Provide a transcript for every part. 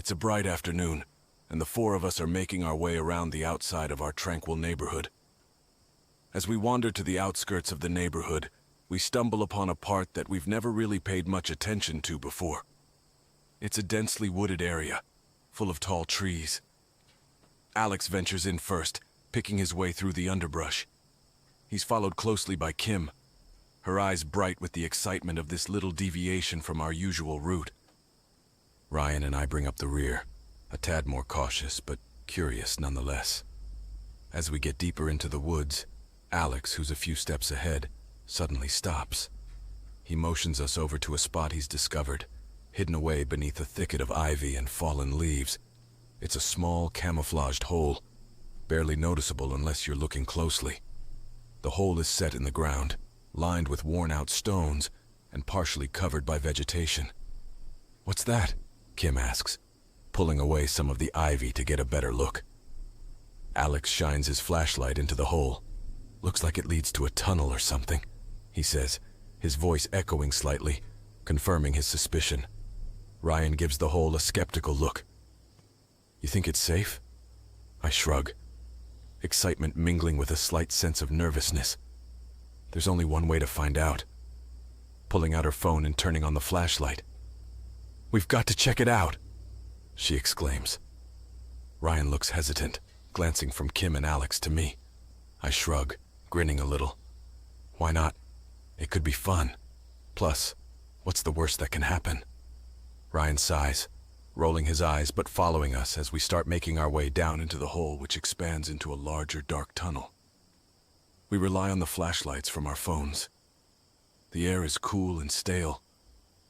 It's a bright afternoon, and the four of us are making our way around the outside of our tranquil neighborhood. As we wander to the outskirts of the neighborhood, we stumble upon a part that we've never really paid much attention to before. It's a densely wooded area, full of tall trees. Alex ventures in first, picking his way through the underbrush. He's followed closely by Kim, her eyes bright with the excitement of this little deviation from our usual route. Ryan and I bring up the rear, a tad more cautious, but curious nonetheless. As we get deeper into the woods, Alex, who's a few steps ahead, suddenly stops. He motions us over to a spot he's discovered, hidden away beneath a thicket of ivy and fallen leaves. It's a small, camouflaged hole, barely noticeable unless you're looking closely. The hole is set in the ground, lined with worn-out stones, and partially covered by vegetation. "What's that?" Kim asks, pulling away some of the ivy to get a better look. Alex shines his flashlight into the hole. "Looks like it leads to a tunnel or something," he says, his voice echoing slightly, confirming his suspicion. Ryan gives the hole a skeptical look. "You think it's safe?" I shrug, excitement mingling with a slight sense of nervousness. There's only one way to find out. Pulling out her phone and turning on the flashlight. "We've got to check it out," she exclaims. Ryan looks hesitant, glancing from Kim and Alex to me. I shrug, grinning a little. Why not? It could be fun. Plus, what's the worst that can happen? Ryan sighs, rolling his eyes but following us as we start making our way down into the hole, which expands into a larger dark tunnel. We rely on the flashlights from our phones. The air is cool and stale,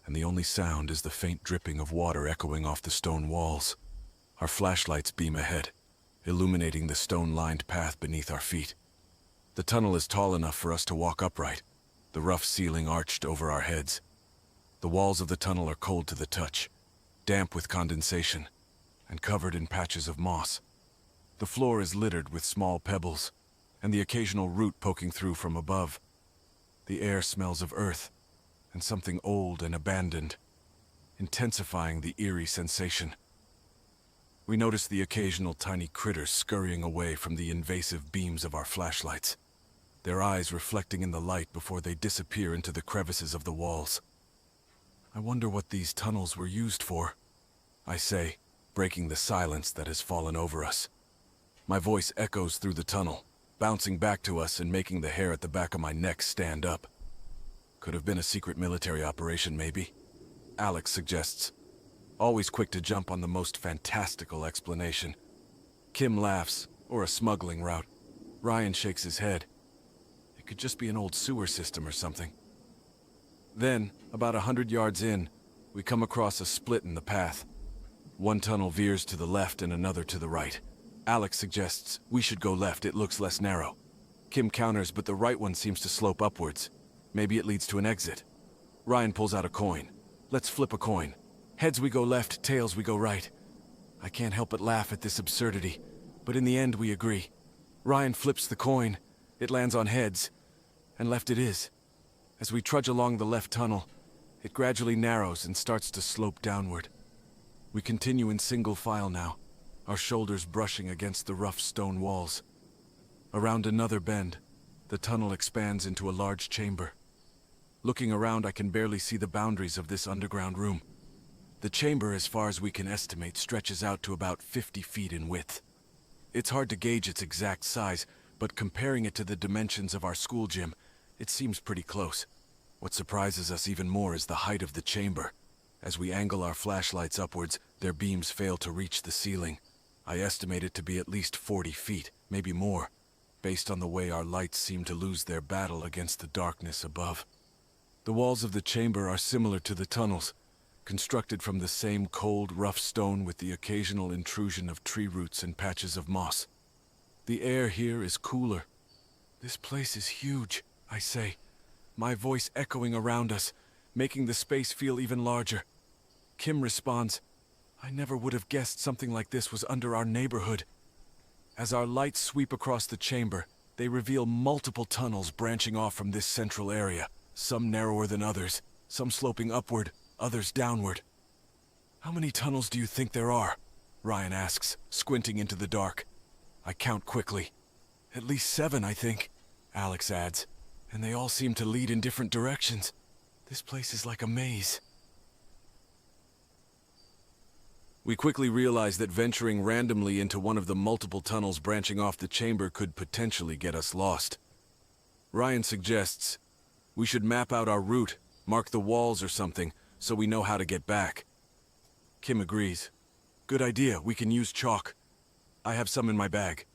and the only sound is the faint dripping of water echoing off the stone walls. Our flashlights beam ahead, illuminating the stone-lined path beneath our feet. The tunnel is tall enough for us to walk upright, the rough ceiling arched over our heads. The walls of the tunnel are cold to the touch, damp with condensation, and covered in patches of moss. The floor is littered with small pebbles, and the occasional root poking through from above. The air smells of earth, and something old and abandoned, intensifying the eerie sensation. We notice the occasional tiny critters scurrying away from the invasive beams of our flashlights, their eyes reflecting in the light before they disappear into the crevices of the walls. I wonder what these tunnels were used for, I say, breaking the silence that has fallen over us. My voice echoes through the tunnel, bouncing back to us and making the hair at the back of my neck stand up. Could have been a secret military operation, maybe, Alex suggests, always quick to jump on the most fantastical explanation. Kim laughs, or a smuggling route. Ryan shakes his head. It could just be an old sewer system or something. Then, about 100 yards in, we come across a split in the path. One tunnel veers to the left and another to the right. Alex suggests we should go left, it looks less narrow. Kim counters, but the right one seems to slope upwards. Maybe it leads to an exit. Ryan pulls out a coin. "Let's flip a coin. Heads we go left, tails we go right." I can't help but laugh at this absurdity, but in the end we agree. Ryan flips the coin. It lands on heads, and left it is. As we trudge along the left tunnel, it gradually narrows and starts to slope downward. We continue in single file now, our shoulders brushing against the rough stone walls. Around another bend, the tunnel expands into a large chamber. Looking around, I can barely see the boundaries of this underground room. The chamber, as far as we can estimate, stretches out to about 50 feet in width. It's hard to gauge its exact size, but comparing it to the dimensions of our school gym, it seems pretty close. What surprises us even more is the height of the chamber. As we angle our flashlights upwards, their beams fail to reach the ceiling. I estimate it to be at least 40 feet, maybe more, based on the way our lights seem to lose their battle against the darkness above. The walls of the chamber are similar to the tunnels, constructed from the same cold, rough stone with the occasional intrusion of tree roots and patches of moss. The air here is cooler. "This place is huge," I say, my voice echoing around us, making the space feel even larger. Kim responds, "I never would have guessed something like this was under our neighborhood." As our lights sweep across the chamber, they reveal multiple tunnels branching off from this central area, some narrower than others, some sloping upward, others downward. How many tunnels do you think there are? Ryan asks, squinting into the dark. I count quickly. At least 7, I think, Alex adds. And they all seem to lead in different directions. This place is like a maze. We quickly realize that venturing randomly into one of the multiple tunnels branching off the chamber could potentially get us lost. Ryan suggests we should map out our route, mark the walls or something, so we know how to get back. Kim agrees. Good idea, we can use chalk. I have some in my bag.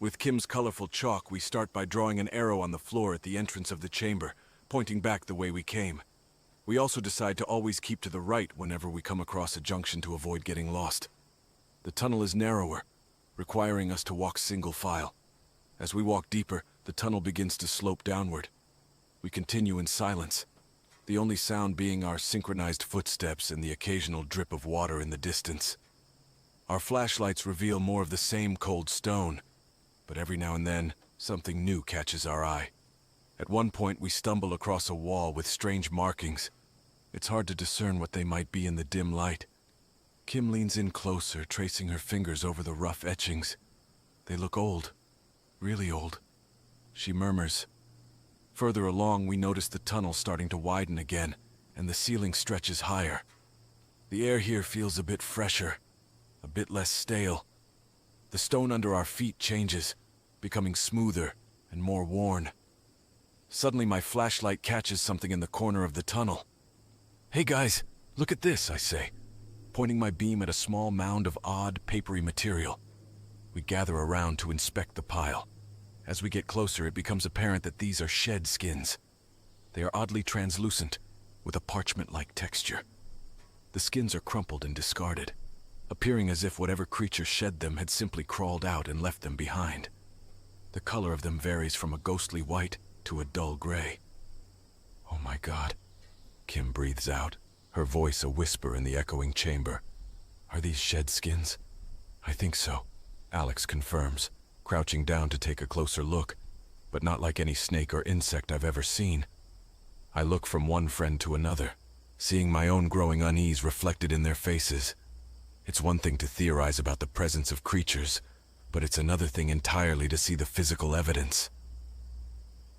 With Kim's colorful chalk, we start by drawing an arrow on the floor at the entrance of the chamber, pointing back the way we came. We also decide to always keep to the right whenever we come across a junction to avoid getting lost. The tunnel is narrower, requiring us to walk single file. As we walk deeper, the tunnel begins to slope downward. We continue in silence, the only sound being our synchronized footsteps and the occasional drip of water in the distance. Our flashlights reveal more of the same cold stone, but every now and then, something new catches our eye. At one point, we stumble across a wall with strange markings. It's hard to discern what they might be in the dim light. Kim leans in closer, tracing her fingers over the rough etchings. They look old, really old. She murmurs. Further along, we notice the tunnel starting to widen again, and the ceiling stretches higher. The air here feels a bit fresher, a bit less stale. The stone under our feet changes, becoming smoother and more worn. Suddenly, my flashlight catches something in the corner of the tunnel. Hey guys, look at this, I say, pointing my beam at a small mound of odd, papery material. We gather around to inspect the pile. As we get closer, it becomes apparent that these are shed skins. They are oddly translucent, with a parchment-like texture. The skins are crumpled and discarded, appearing as if whatever creature shed them had simply crawled out and left them behind. The color of them varies from a ghostly white to a dull gray. Oh my God, Kim breathes out, her voice a whisper in the echoing chamber. Are these shed skins? I think so, Alex confirms, crouching down to take a closer look, but not like any snake or insect I've ever seen. I look from one friend to another, seeing my own growing unease reflected in their faces. It's one thing to theorize about the presence of creatures, but it's another thing entirely to see the physical evidence.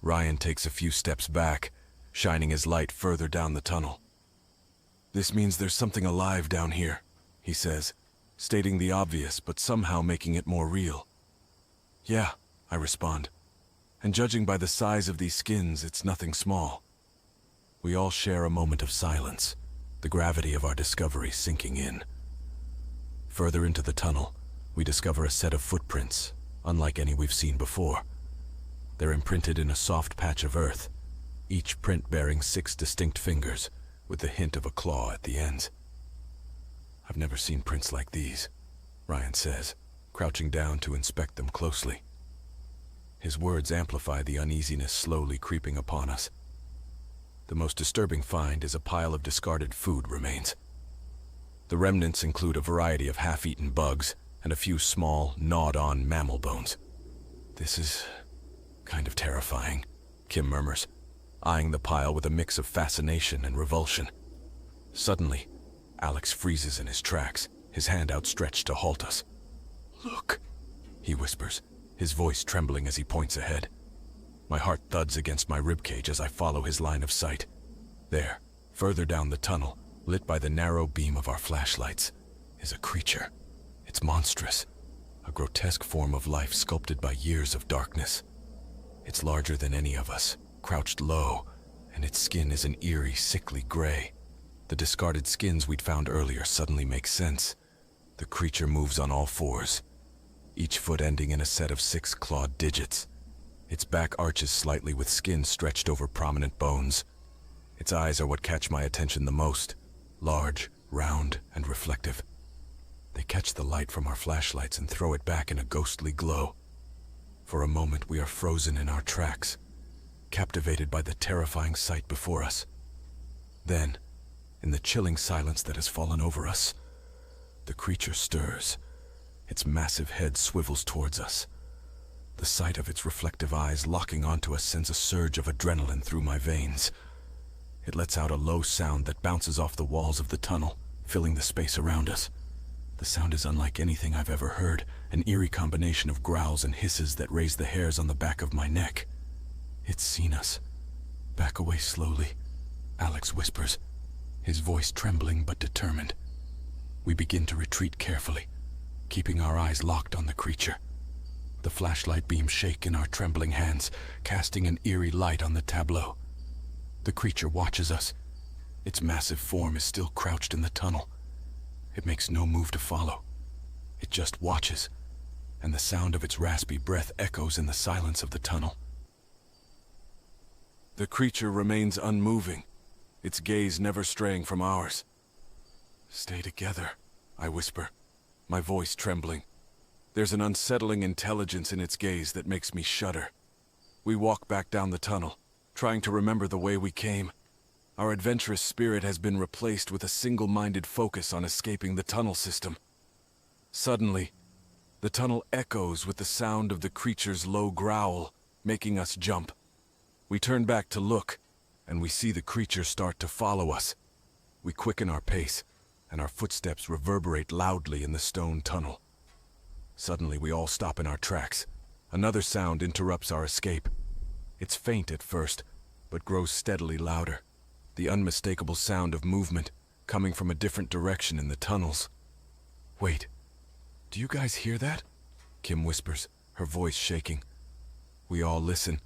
Ryan takes a few steps back, shining his light further down the tunnel. This means there's something alive down here, he says, stating the obvious but somehow making it more real. Yeah, I respond. And judging by the size of these skins, it's nothing small. We all share a moment of silence, the gravity of our discovery sinking in. Further into the tunnel, we discover a set of footprints, unlike any we've seen before. They're imprinted in a soft patch of earth, each print bearing 6 distinct fingers, with the hint of a claw at the ends. I've never seen prints like these, Ryan says, crouching down to inspect them closely. His words amplify the uneasiness slowly creeping upon us. The most disturbing find is a pile of discarded food remains. The remnants include a variety of half-eaten bugs and a few small, gnawed-on mammal bones. This is kind of terrifying, Kim murmurs, eyeing the pile with a mix of fascination and revulsion. Suddenly, Alex freezes in his tracks, his hand outstretched to halt us. Look, he whispers, his voice trembling as he points ahead. My heart thuds against my ribcage as I follow his line of sight. There, further down the tunnel, lit by the narrow beam of our flashlights, is a creature. It's monstrous, a grotesque form of life sculpted by years of darkness. It's larger than any of us, crouched low, and its skin is an eerie, sickly gray. The discarded skins we'd found earlier suddenly make sense. The creature moves on all fours, each foot ending in a set of 6 clawed digits. Its back arches slightly with skin stretched over prominent bones. Its eyes are what catch my attention the most, large, round, and reflective. They catch the light from our flashlights and throw it back in a ghostly glow. For a moment, we are frozen in our tracks, captivated by the terrifying sight before us. Then, in the chilling silence that has fallen over us, the creature stirs. Its massive head swivels towards us. The sight of its reflective eyes locking onto us sends a surge of adrenaline through my veins. It lets out a low sound that bounces off the walls of the tunnel, filling the space around us. The sound is unlike anything I've ever heard, an eerie combination of growls and hisses that raise the hairs on the back of my neck. It's seen us. Back away slowly, Alex whispers, his voice trembling but determined. We begin to retreat carefully, keeping our eyes locked on the creature. The flashlight beams shake in our trembling hands, casting an eerie light on the tableau. The creature watches us. Its massive form is still crouched in the tunnel. It makes no move to follow. It just watches, and the sound of its raspy breath echoes in the silence of the tunnel. The creature remains unmoving, its gaze never straying from ours. "Stay together," I whisper, my voice trembling. There's an unsettling intelligence in its gaze that makes me shudder. We walk back down the tunnel, trying to remember the way we came. Our adventurous spirit has been replaced with a single-minded focus on escaping the tunnel system. Suddenly, the tunnel echoes with the sound of the creature's low growl, making us jump. We turn back to look, and we see the creature start to follow us. We quicken our pace, and our footsteps reverberate loudly in the stone tunnel. Suddenly, we all stop in our tracks. Another sound interrupts our escape. It's faint at first, but grows steadily louder. The unmistakable sound of movement coming from a different direction in the tunnels. "Wait, do you guys hear that?" Kim whispers, her voice shaking. We all listen,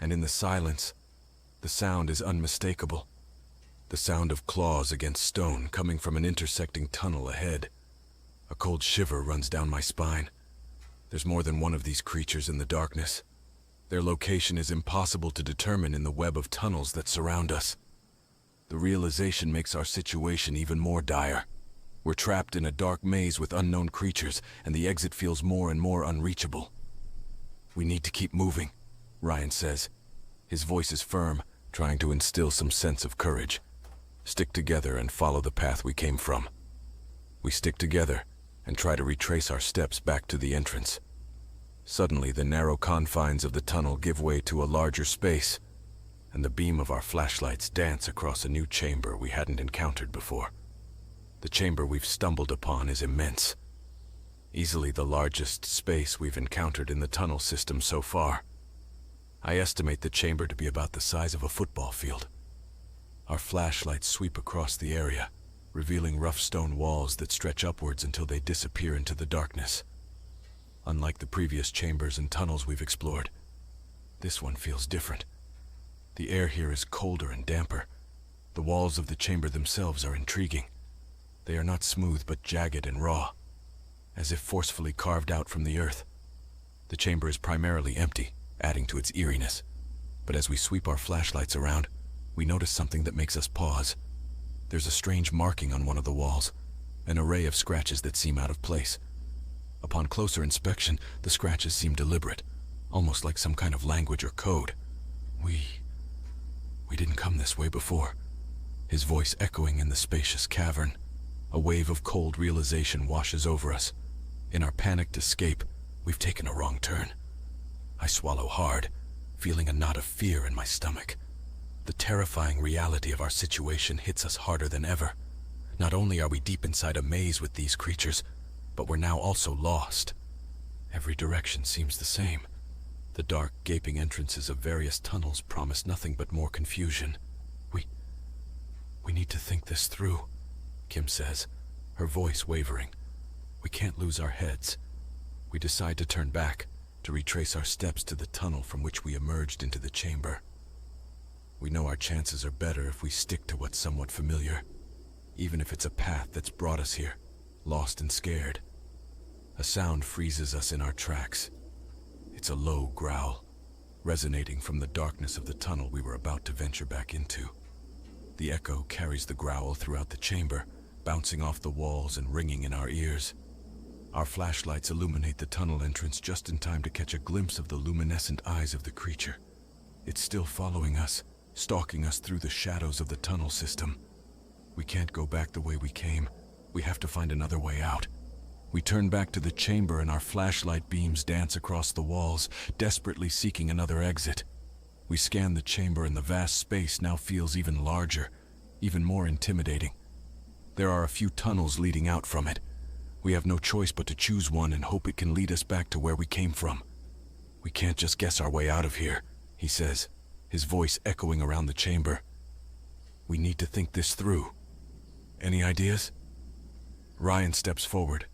and in the silence, the sound is unmistakable. The sound of claws against stone coming from an intersecting tunnel ahead. A cold shiver runs down my spine. There's more than one of these creatures in the darkness. Their location is impossible to determine in the web of tunnels that surround us. The realization makes our situation even more dire. We're trapped in a dark maze with unknown creatures, and the exit feels more and more unreachable. "We need to keep moving," Ryan says. His voice is firm, trying to instill some sense of courage. "Stick together and follow the path we came from." We stick together and try to retrace our steps back to the entrance. Suddenly, the narrow confines of the tunnel give way to a larger space, and the beam of our flashlights dance across a new chamber we hadn't encountered before. The chamber we've stumbled upon is immense, easily the largest space we've encountered in the tunnel system so far. I estimate the chamber to be about the size of a football field. Our flashlights sweep across the area, revealing rough stone walls that stretch upwards until they disappear into the darkness. Unlike the previous chambers and tunnels we've explored, this one feels different. The air here is colder and damper. The walls of the chamber themselves are intriguing. They are not smooth but jagged and raw, as if forcefully carved out from the earth. The chamber is primarily empty, adding to its eeriness. But as we sweep our flashlights around, we notice something that makes us pause. There's a strange marking on one of the walls, an array of scratches that seem out of place. Upon closer inspection, the scratches seem deliberate, almost like some kind of language or code. We didn't come this way before. His voice echoing in the spacious cavern. A wave of cold realization washes over us. In our panicked escape, we've taken a wrong turn. I swallow hard, feeling a knot of fear in my stomach. The terrifying reality of our situation hits us harder than ever. Not only are we deep inside a maze with these creatures, but we're now also lost. Every direction seems the same. The dark, gaping entrances of various tunnels promise nothing but more confusion. We need to think this through, Kim says, her voice wavering. We can't lose our heads. We decide to turn back, to retrace our steps to the tunnel from which we emerged into the chamber. We know our chances are better if we stick to what's somewhat familiar, even if it's a path that's brought us here, lost and scared. A sound freezes us in our tracks. It's a low growl, resonating from the darkness of the tunnel we were about to venture back into. The echo carries the growl throughout the chamber, bouncing off the walls and ringing in our ears. Our flashlights illuminate the tunnel entrance just in time to catch a glimpse of the luminescent eyes of the creature. It's still following us, stalking us through the shadows of the tunnel system. We can't go back the way we came. We have to find another way out. We turn back to the chamber and our flashlight beams dance across the walls, desperately seeking another exit. We scan the chamber and the vast space now feels even larger, even more intimidating. There are a few tunnels leading out from it. We have no choice but to choose one and hope it can lead us back to where we came from. We can't just guess our way out of here, he says, his voice echoing around the chamber. We need to think this through. Any ideas? Ryan steps forward,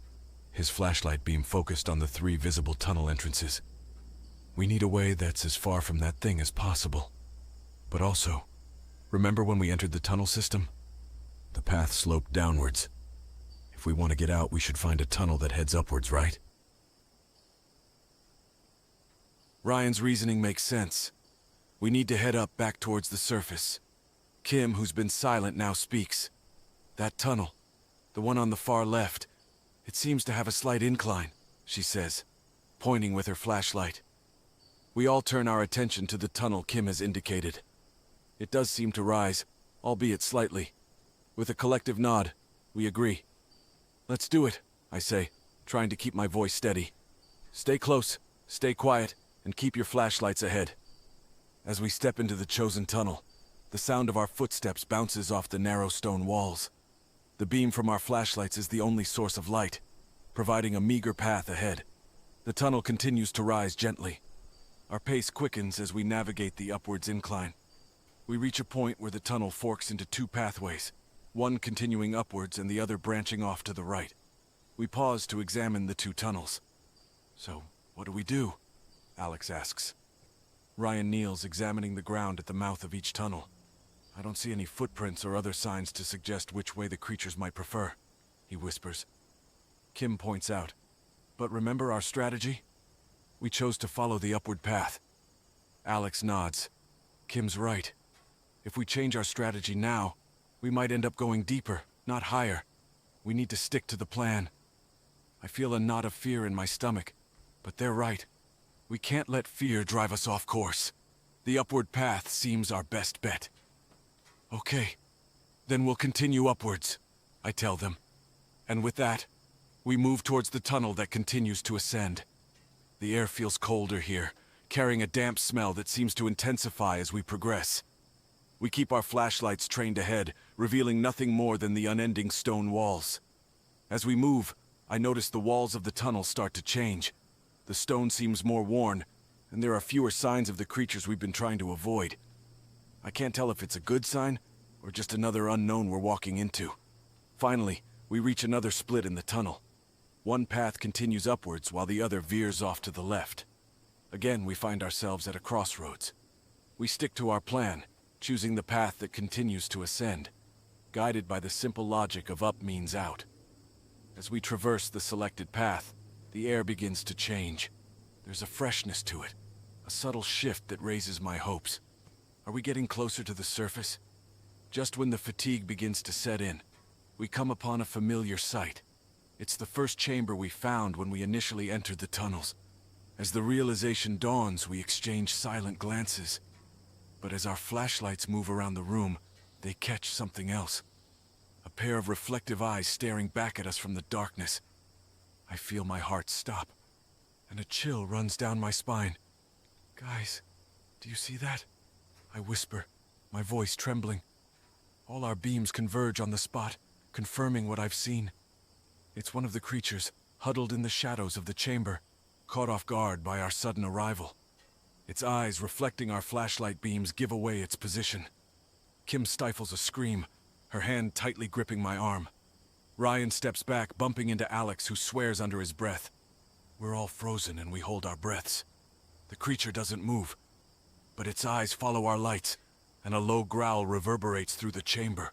his flashlight beam focused on the 3 visible tunnel entrances. We need a way that's as far from that thing as possible. But also, remember when we entered the tunnel system? The path sloped downwards. If we want to get out, we should find a tunnel that heads upwards, right? Ryan's reasoning makes sense. We need to head up back towards the surface. Kim, who's been silent, now speaks. That tunnel, the one on the far left, it seems to have a slight incline, she says, pointing with her flashlight. We all turn our attention to the tunnel Kim has indicated. It does seem to rise, albeit slightly. With a collective nod, we agree. Let's do it, I say, trying to keep my voice steady. Stay close, stay quiet, and keep your flashlights ahead. As we step into the chosen tunnel, the sound of our footsteps bounces off the narrow stone walls. The beam from our flashlights is the only source of light, providing a meager path ahead. The tunnel continues to rise gently. Our pace quickens as we navigate the upwards incline. We reach a point where the tunnel forks into 2 pathways, one continuing upwards and the other branching off to the right. We pause to examine the 2 tunnels. So, what do we do? Alex asks. Ryan kneels, examining the ground at the mouth of each tunnel. I don't see any footprints or other signs to suggest which way the creatures might prefer, he whispers. Kim points out, but remember our strategy? We chose to follow the upward path. Alex nods. Kim's right. If we change our strategy now, we might end up going deeper, not higher. We need to stick to the plan. I feel a knot of fear in my stomach, but they're right. We can't let fear drive us off course. The upward path seems our best bet. Okay, then we'll continue upwards, I tell them. And with that, we move towards the tunnel that continues to ascend. The air feels colder here, carrying a damp smell that seems to intensify as we progress. We keep our flashlights trained ahead, revealing nothing more than the unending stone walls. As we move, I notice the walls of the tunnel start to change. The stone seems more worn, and there are fewer signs of the creatures we've been trying to avoid. I can't tell if it's a good sign, or just another unknown we're walking into. Finally, we reach another split in the tunnel. One path continues upwards while the other veers off to the left. Again, we find ourselves at a crossroads. We stick to our plan, choosing the path that continues to ascend, guided by the simple logic of up means out. As we traverse the selected path, the air begins to change. There's a freshness to it, a subtle shift that raises my hopes. Are we getting closer to the surface? Just when the fatigue begins to set in, we come upon a familiar sight. It's the first chamber we found when we initially entered the tunnels. As the realization dawns, we exchange silent glances. But as our flashlights move around the room, they catch something else. A pair of reflective eyes staring back at us from the darkness. I feel my heart stop, and a chill runs down my spine. Guys, do you see that? I whisper, my voice trembling. All our beams converge on the spot, confirming what I've seen. It's one of the creatures, huddled in the shadows of the chamber, caught off guard by our sudden arrival. Its eyes, reflecting our flashlight beams, give away its position. Kim stifles a scream, her hand tightly gripping my arm. Ryan steps back, bumping into Alex, who swears under his breath. We're all frozen and we hold our breaths. The creature doesn't move, but its eyes follow our lights, and a low growl reverberates through the chamber.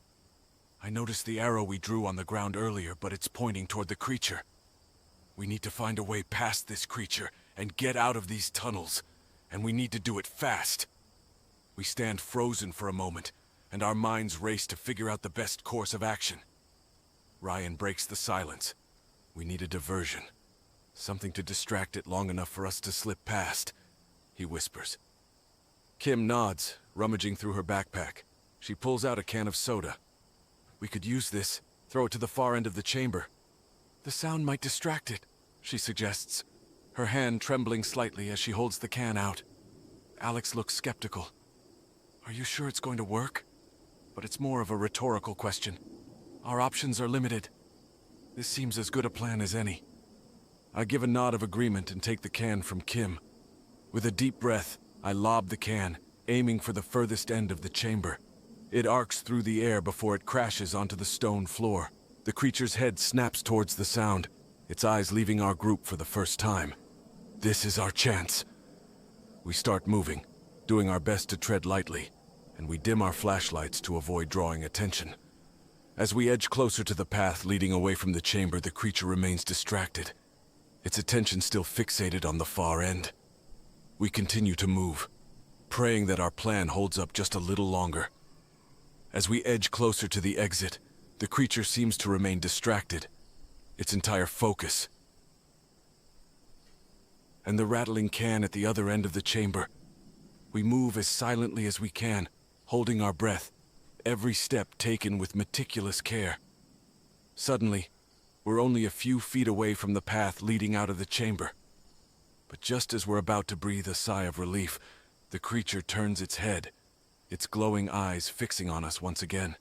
I notice the arrow we drew on the ground earlier, but it's pointing toward the creature. We need to find a way past this creature and get out of these tunnels, and we need to do it fast. We stand frozen for a moment, and our minds race to figure out the best course of action. Ryan breaks the silence. We need a diversion. Something to distract it long enough for us to slip past, he whispers. Kim nods, rummaging through her backpack. She pulls out a can of soda. We could use this, throw it to the far end of the chamber. The sound might distract it, she suggests, her hand trembling slightly as she holds the can out. Alex looks skeptical. Are you sure it's going to work? But it's more of a rhetorical question. Our options are limited. This seems as good a plan as any. I give a nod of agreement and take the can from Kim. With a deep breath, I lob the can, aiming for the furthest end of the chamber. It arcs through the air before it crashes onto the stone floor. The creature's head snaps towards the sound, its eyes leaving our group for the first time. This is our chance. We start moving, doing our best to tread lightly, and we dim our flashlights to avoid drawing attention. As we edge closer to the path leading away from the chamber, the creature remains distracted, its attention still fixated on the far end. We continue to move, praying that our plan holds up just a little longer. As we edge closer to the exit, the creature seems to remain distracted, its entire focus. And the rattling can at the other end of the chamber. We move as silently as we can, holding our breath, every step taken with meticulous care. Suddenly, we're only a few feet away from the path leading out of the chamber. But just as we're about to breathe a sigh of relief, the creature turns its head, its glowing eyes fixing on us once again.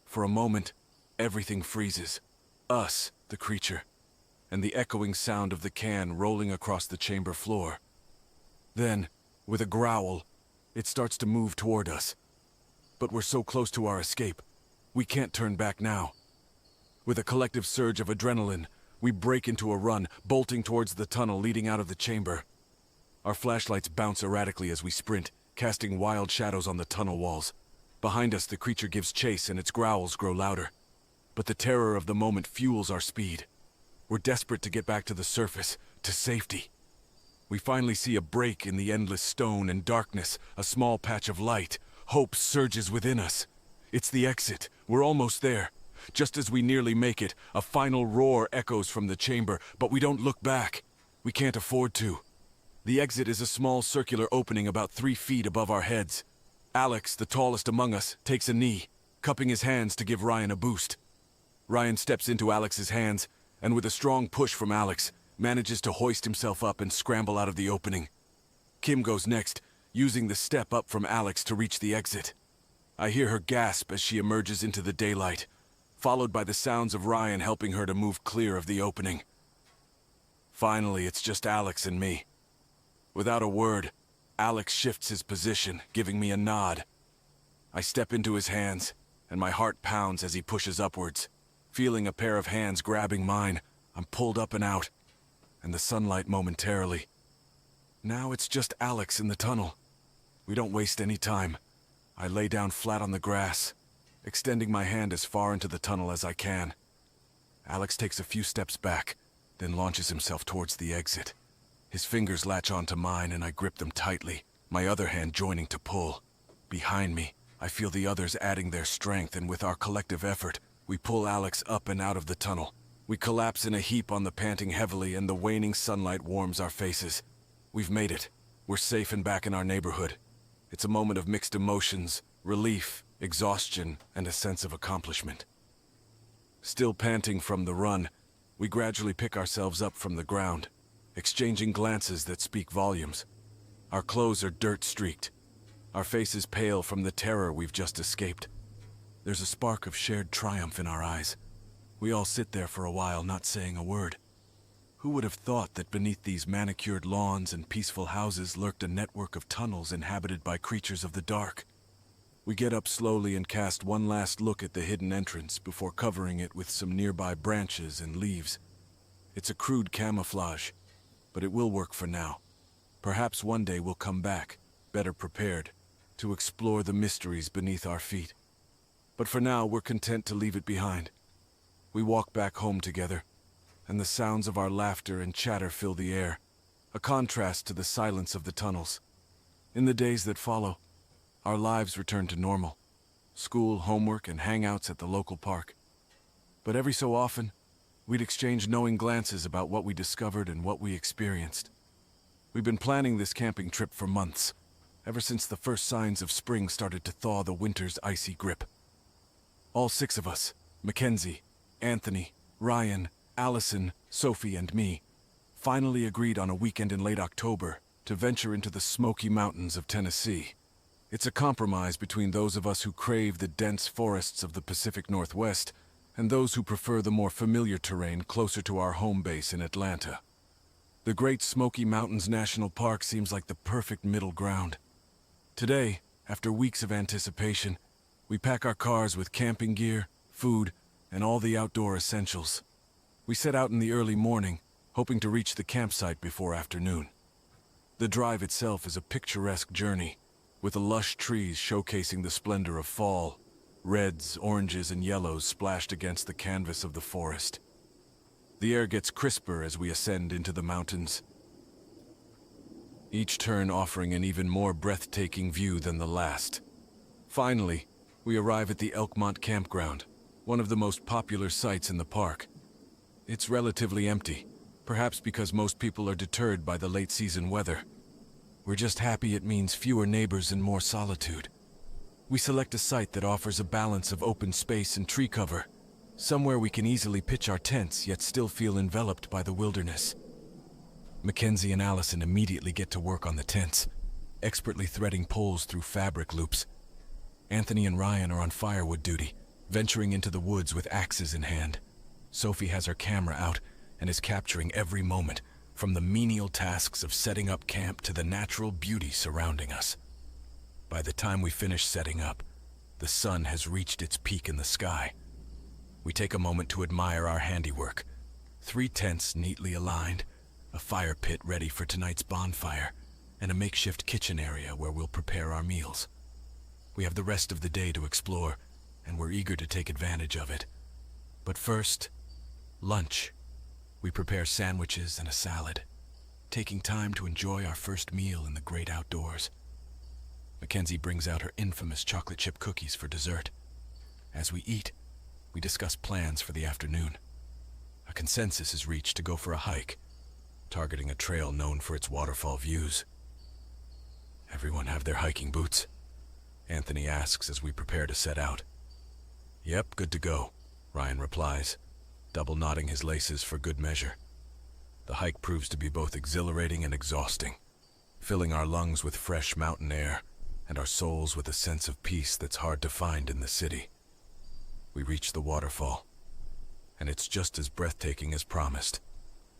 For a moment, everything freezes. Us, the creature, and the echoing sound of the can rolling across the chamber floor. Then, with a growl, it starts to move toward us. But we're so close to our escape, we can't turn back now. With a collective surge of adrenaline, we break into a run, bolting towards the tunnel leading out of the chamber. Our flashlights bounce erratically as we sprint, casting wild shadows on the tunnel walls. Behind us, the creature gives chase and its growls grow louder. But the terror of the moment fuels our speed. We're desperate to get back to the surface, to safety. We finally see a break in the endless stone and darkness, a small patch of light. Hope surges within us. It's the exit. We're almost there. Just as we nearly make it, a final roar echoes from the chamber, but we don't look back. We can't afford to. The exit is a small circular opening about 3 feet above our heads. Alex, the tallest among us, takes a knee, cupping his hands to give Ryan a boost. Ryan steps into Alex's hands, and with a strong push from Alex, manages to hoist himself up and scramble out of the opening. Kim goes next, using the step up from Alex to reach the exit. I hear her gasp as she emerges into the daylight, followed by the sounds of Ryan helping her to move clear of the opening. Finally, it's just Alex and me. Without a word, Alex shifts his position, giving me a nod. I step into his hands, and my heart pounds as he pushes upwards. Feeling a pair of hands grabbing mine, I'm pulled up and out, and the sunlight momentarily. Now it's just Alex in the tunnel. We don't waste any time. I lay down flat on the grass, extending my hand as far into the tunnel as I can. Alex takes a few steps back, then launches himself towards the exit. His fingers latch onto mine and I grip them tightly, my other hand joining to pull. Behind me, I feel the others adding their strength, and with our collective effort, we pull Alex up and out of the tunnel. We collapse in a heap on the panting heavily, and the waning sunlight warms our faces. We've made it. We're safe and back in our neighborhood. It's a moment of mixed emotions, relief, exhaustion, and a sense of accomplishment. Still panting from the run, we gradually pick ourselves up from the ground, exchanging glances that speak volumes. Our clothes are dirt-streaked, our faces pale from the terror we've just escaped. There's a spark of shared triumph in our eyes. We all sit there for a while, not saying a word. Who would have thought that beneath these manicured lawns and peaceful houses lurked a network of tunnels inhabited by creatures of the dark? We get up slowly and cast one last look at the hidden entrance before covering it with some nearby branches and leaves. It's a crude camouflage, but it will work for now. Perhaps one day we'll come back, better prepared, to explore the mysteries beneath our feet. But for now, we're content to leave it behind. We walk back home together, and the sounds of our laughter and chatter fill the air, a contrast to the silence of the tunnels. In the days that follow, our lives return to normal. School, homework, and hangouts at the local park. But every so often, we'd exchange knowing glances about what we discovered and what we experienced. We've been planning this camping trip for months, ever since the first signs of spring started to thaw the winter's icy grip. All 6 of us, Mackenzie, Anthony, Ryan, Allison, Sophie, and me, finally agreed on a weekend in late October to venture into the Smoky Mountains of Tennessee. It's a compromise between those of us who crave the dense forests of the Pacific Northwest and those who prefer the more familiar terrain closer to our home base in Atlanta. The Great Smoky Mountains National Park seems like the perfect middle ground. Today, after weeks of anticipation, we pack our cars with camping gear, food, and all the outdoor essentials. We set out in the early morning, hoping to reach the campsite before afternoon. The drive itself is a picturesque journey, with the lush trees showcasing the splendor of fall, reds, oranges, and yellows splashed against the canvas of the forest. The air gets crisper as we ascend into the mountains, each turn offering an even more breathtaking view than the last. Finally, we arrive at the Elkmont Campground, one of the most popular sites in the park. It's relatively empty, perhaps because most people are deterred by the late-season weather. We're just happy it means fewer neighbors and more solitude. We select a site that offers a balance of open space and tree cover, somewhere we can easily pitch our tents yet still feel enveloped by the wilderness. Mackenzie and Allison immediately get to work on the tents, expertly threading poles through fabric loops. Anthony and Ryan are on firewood duty, venturing into the woods with axes in hand. Sophie has her camera out and is capturing every moment, from the menial tasks of setting up camp to the natural beauty surrounding us. By the time we finish setting up, the sun has reached its peak in the sky. We take a moment to admire our handiwork. 3 tents neatly aligned, a fire pit ready for tonight's bonfire, and a makeshift kitchen area where we'll prepare our meals. We have the rest of the day to explore, and we're eager to take advantage of it. But first, lunch. We prepare sandwiches and a salad, taking time to enjoy our first meal in the great outdoors. Mackenzie brings out her infamous chocolate chip cookies for dessert. As we eat, we discuss plans for the afternoon. A consensus is reached to go for a hike, targeting a trail known for its waterfall views. Everyone have their hiking boots? Anthony asks as we prepare to set out. Yep, good to go, Ryan replies, double knotting his laces for good measure. The hike proves to be both exhilarating and exhausting, filling our lungs with fresh mountain air and our souls with a sense of peace that's hard to find in the city. We reach the waterfall, and it's just as breathtaking as promised.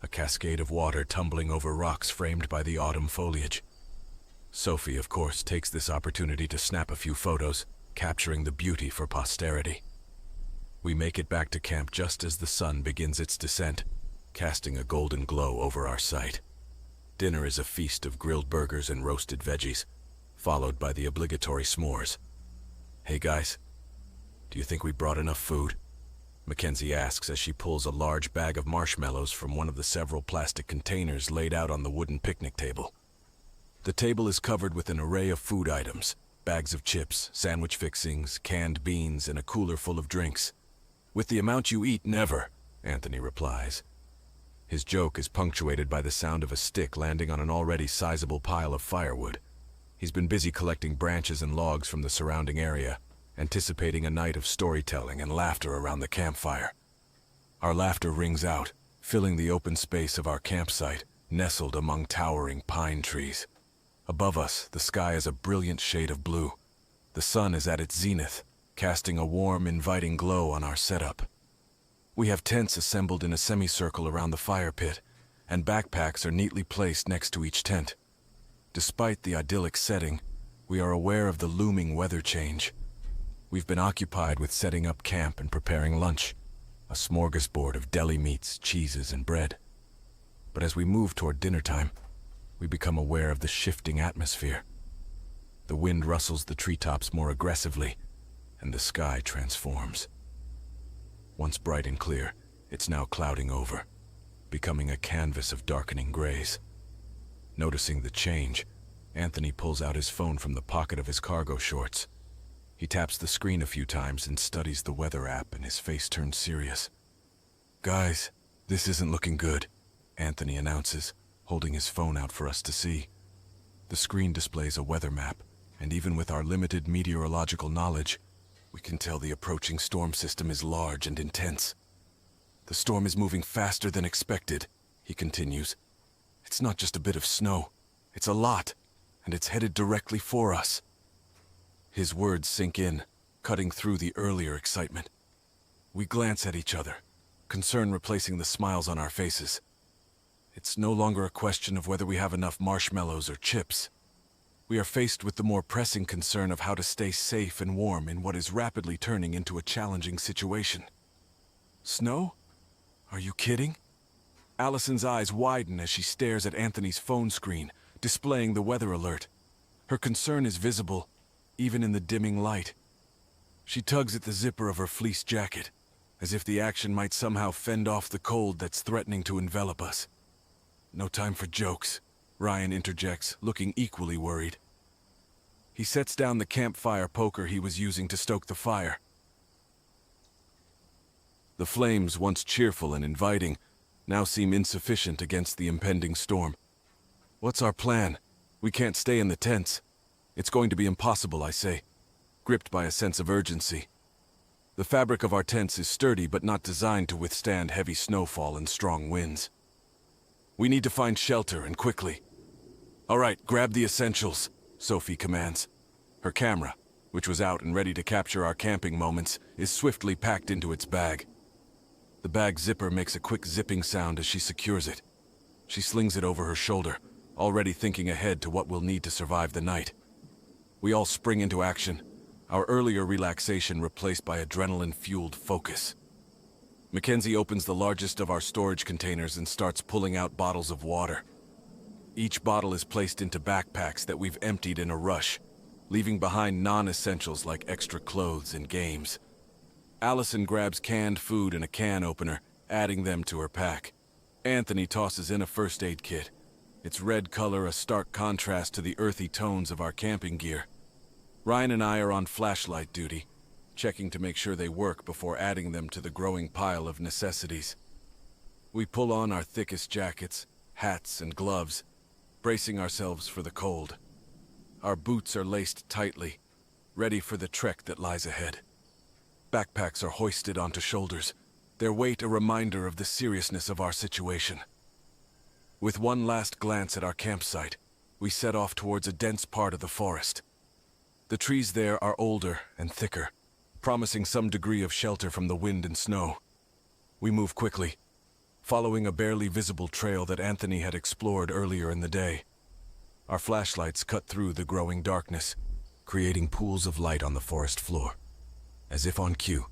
A cascade of water tumbling over rocks framed by the autumn foliage. Sophie, of course, takes this opportunity to snap a few photos, capturing the beauty for posterity. We make it back to camp just as the sun begins its descent, casting a golden glow over our site. Dinner is a feast of grilled burgers and roasted veggies, followed by the obligatory s'mores. Hey guys, do you think we brought enough food? Mackenzie asks as she pulls a large bag of marshmallows from one of the several plastic containers laid out on the wooden picnic table. The table is covered with an array of food items, bags of chips, sandwich fixings, canned beans, and a cooler full of drinks. With the amount you eat, never, Anthony replies. His joke is punctuated by the sound of a stick landing on an already sizable pile of firewood. He's been busy collecting branches and logs from the surrounding area, anticipating a night of storytelling and laughter around the campfire. Our laughter rings out, filling the open space of our campsite, nestled among towering pine trees. Above us, the sky is a brilliant shade of blue. The sun is at its zenith, casting a warm, inviting glow on our setup. We have tents assembled in a semicircle around the fire pit, and backpacks are neatly placed next to each tent. Despite the idyllic setting, we are aware of the looming weather change. We've been occupied with setting up camp and preparing lunch, a smorgasbord of deli meats, cheeses, and bread. But as we move toward dinner time, we become aware of the shifting atmosphere. The wind rustles the treetops more aggressively, and the sky transforms. Once bright and clear, it's now clouding over, becoming a canvas of darkening grays. Noticing the change, Anthony pulls out his phone from the pocket of his cargo shorts. He taps the screen a few times and studies the weather app, and his face turns serious. Guys, this isn't looking good, Anthony announces, holding his phone out for us to see. The screen displays a weather map, and even with our limited meteorological knowledge, we can tell the approaching storm system is large and intense. The storm is moving faster than expected, he continues. It's not just a bit of snow, it's a lot, and it's headed directly for us. His words sink in, cutting through the earlier excitement. We glance at each other, concern replacing the smiles on our faces. It's no longer a question of whether we have enough marshmallows or chips. We are faced with the more pressing concern of how to stay safe and warm in what is rapidly turning into a challenging situation. Snow? Are you kidding? Allison's eyes widen as she stares at Anthony's phone screen, displaying the weather alert. Her concern is visible, even in the dimming light. She tugs at the zipper of her fleece jacket, as if the action might somehow fend off the cold that's threatening to envelop us. No time for jokes, Ryan interjects, looking equally worried. He sets down the campfire poker he was using to stoke the fire. The flames, once cheerful and inviting, now seem insufficient against the impending storm. What's our plan? We can't stay in the tents. It's going to be impossible, I say, gripped by a sense of urgency. The fabric of our tents is sturdy but not designed to withstand heavy snowfall and strong winds. We need to find shelter, and quickly. All right, grab the essentials, Sophie commands. Her camera, which was out and ready to capture our camping moments, is swiftly packed into its bag. The bag zipper makes a quick zipping sound as she secures it. She slings it over her shoulder, already thinking ahead to what we'll need to survive the night. We all spring into action, our earlier relaxation replaced by adrenaline-fueled focus. Mackenzie opens the largest of our storage containers and starts pulling out bottles of water. Each bottle is placed into backpacks that we've emptied in a rush, leaving behind non-essentials like extra clothes and games. Allison grabs canned food and a can opener, adding them to her pack. Anthony tosses in a first aid kit, its red color a stark contrast to the earthy tones of our camping gear. Ryan and I are on flashlight duty, checking to make sure they work before adding them to the growing pile of necessities. We pull on our thickest jackets, hats, and gloves, bracing ourselves for the cold. Our boots are laced tightly, ready for the trek that lies ahead. Backpacks are hoisted onto shoulders, their weight a reminder of the seriousness of our situation. With one last glance at our campsite, we set off towards a dense part of the forest. The trees there are older and thicker, promising some degree of shelter from the wind and snow. We move quickly, following a barely visible trail that Anthony had explored earlier in the day. Our flashlights cut through the growing darkness, creating pools of light on the forest floor. As if on cue,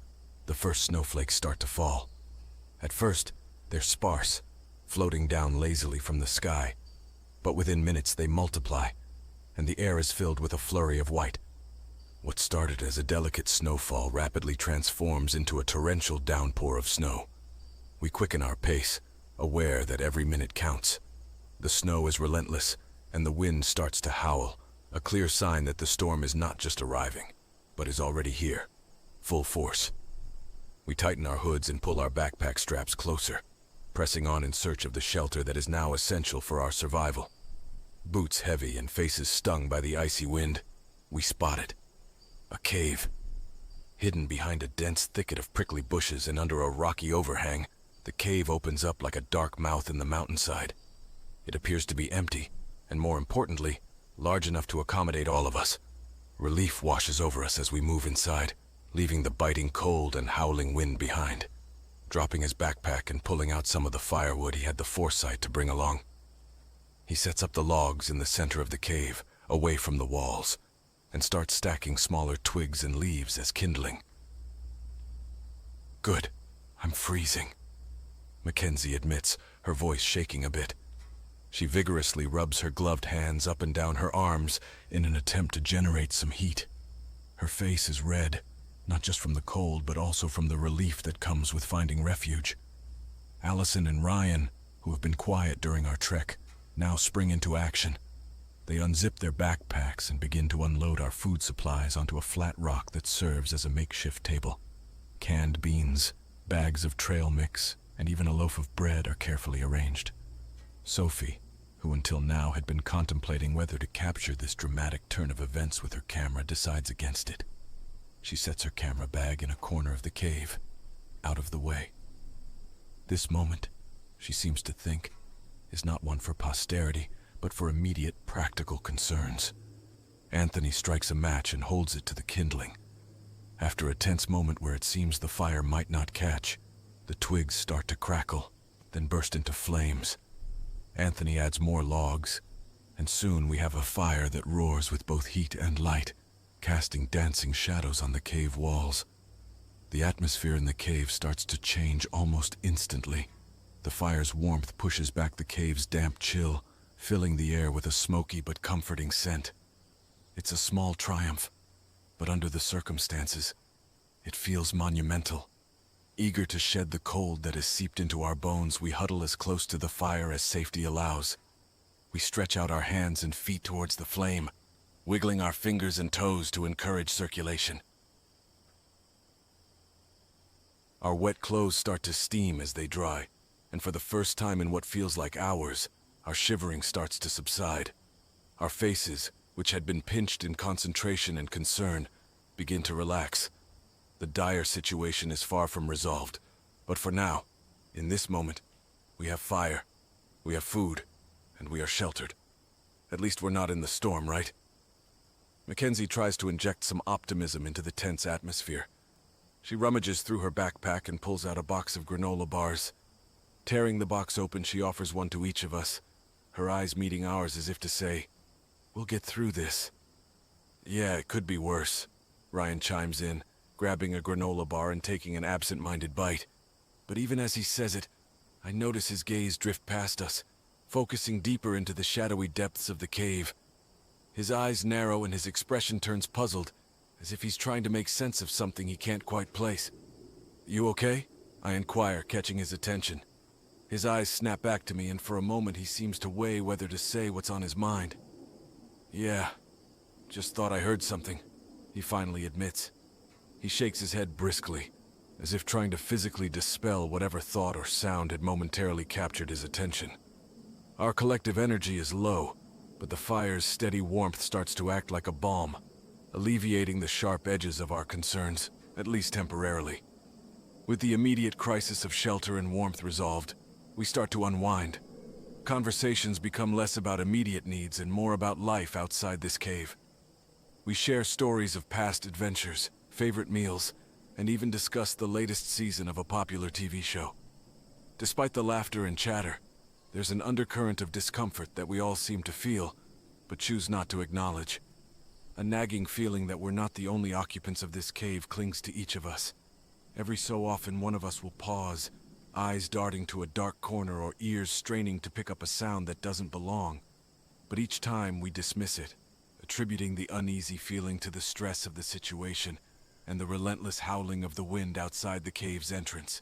the first snowflakes start to fall. At first, they're sparse, floating down lazily from the sky, but within minutes they multiply, and the air is filled with a flurry of white. What started as a delicate snowfall rapidly transforms into a torrential downpour of snow. We quicken our pace, aware that every minute counts. The snow is relentless, and the wind starts to howl, a clear sign that the storm is not just arriving, but is already here, full force. We tighten our hoods and pull our backpack straps closer, pressing on in search of the shelter that is now essential for our survival. Boots heavy and faces stung by the icy wind, we spot it. A cave. Hidden behind a dense thicket of prickly bushes and under a rocky overhang, the cave opens up like a dark mouth in the mountainside. It appears to be empty, and more importantly, large enough to accommodate all of us. Relief washes over us as we move inside, leaving the biting cold and howling wind behind. Dropping his backpack and pulling out some of the firewood he had the foresight to bring along. He sets up the logs in the center of the cave, away from the walls, and starts stacking smaller twigs and leaves as kindling. Good. I'm freezing, Mackenzie admits, her voice shaking a bit. She vigorously rubs her gloved hands up and down her arms in an attempt to generate some heat. Her face is red, not just from the cold, but also from the relief that comes with finding refuge. Allison and Ryan, who have been quiet during our trek, now spring into action. They unzip their backpacks and begin to unload our food supplies onto a flat rock that serves as a makeshift table. Canned beans, bags of trail mix, and even a loaf of bread are carefully arranged. Sophie, who until now had been contemplating whether to capture this dramatic turn of events with her camera, decides against it. She sets her camera bag in a corner of the cave, out of the way. This moment, she seems to think, is not one for posterity, but for immediate practical concerns. Anthony strikes a match and holds it to the kindling. After a tense moment where it seems the fire might not catch, the twigs start to crackle, then burst into flames. Anthony adds more logs, and soon we have a fire that roars with both heat and light, casting dancing shadows on the cave walls. The atmosphere in the cave starts to change almost instantly. The fire's warmth pushes back the cave's damp chill, filling the air with a smoky but comforting scent. It's a small triumph, but under the circumstances, it feels monumental. Eager to shed the cold that has seeped into our bones, we huddle as close to the fire as safety allows. We stretch out our hands and feet towards the flame, wiggling our fingers and toes to encourage circulation. Our wet clothes start to steam as they dry, and for the first time in what feels like hours, our shivering starts to subside. Our faces, which had been pinched in concentration and concern, begin to relax. The dire situation is far from resolved, but for now, in this moment, we have fire, we have food, and we are sheltered. At least we're not in the storm, right? Mackenzie tries to inject some optimism into the tense atmosphere. She rummages through her backpack and pulls out a box of granola bars. Tearing the box open, she offers one to each of us, her eyes meeting ours as if to say, "We'll get through this." "Yeah, it could be worse," Ryan chimes in, grabbing a granola bar and taking an absent-minded bite. But even as he says it, I notice his gaze drift past us, focusing deeper into the shadowy depths of the cave. His eyes narrow and his expression turns puzzled, as if he's trying to make sense of something he can't quite place. "You okay?" I inquire, catching his attention. His eyes snap back to me, and for a moment he seems to weigh whether to say what's on his mind. "Yeah, just thought I heard something," he finally admits. He shakes his head briskly, as if trying to physically dispel whatever thought or sound had momentarily captured his attention. Our collective energy is low, but the fire's steady warmth starts to act like a balm, alleviating the sharp edges of our concerns, at least temporarily. With the immediate crisis of shelter and warmth resolved, we start to unwind. Conversations become less about immediate needs and more about life outside this cave. We share stories of past adventures, favorite meals, and even discuss the latest season of a popular TV show. Despite the laughter and chatter, there's an undercurrent of discomfort that we all seem to feel, but choose not to acknowledge. A nagging feeling that we're not the only occupants of this cave clings to each of us. Every so often one of us will pause, eyes darting to a dark corner or ears straining to pick up a sound that doesn't belong. But each time we dismiss it, attributing the uneasy feeling to the stress of the situation and the relentless howling of the wind outside the cave's entrance.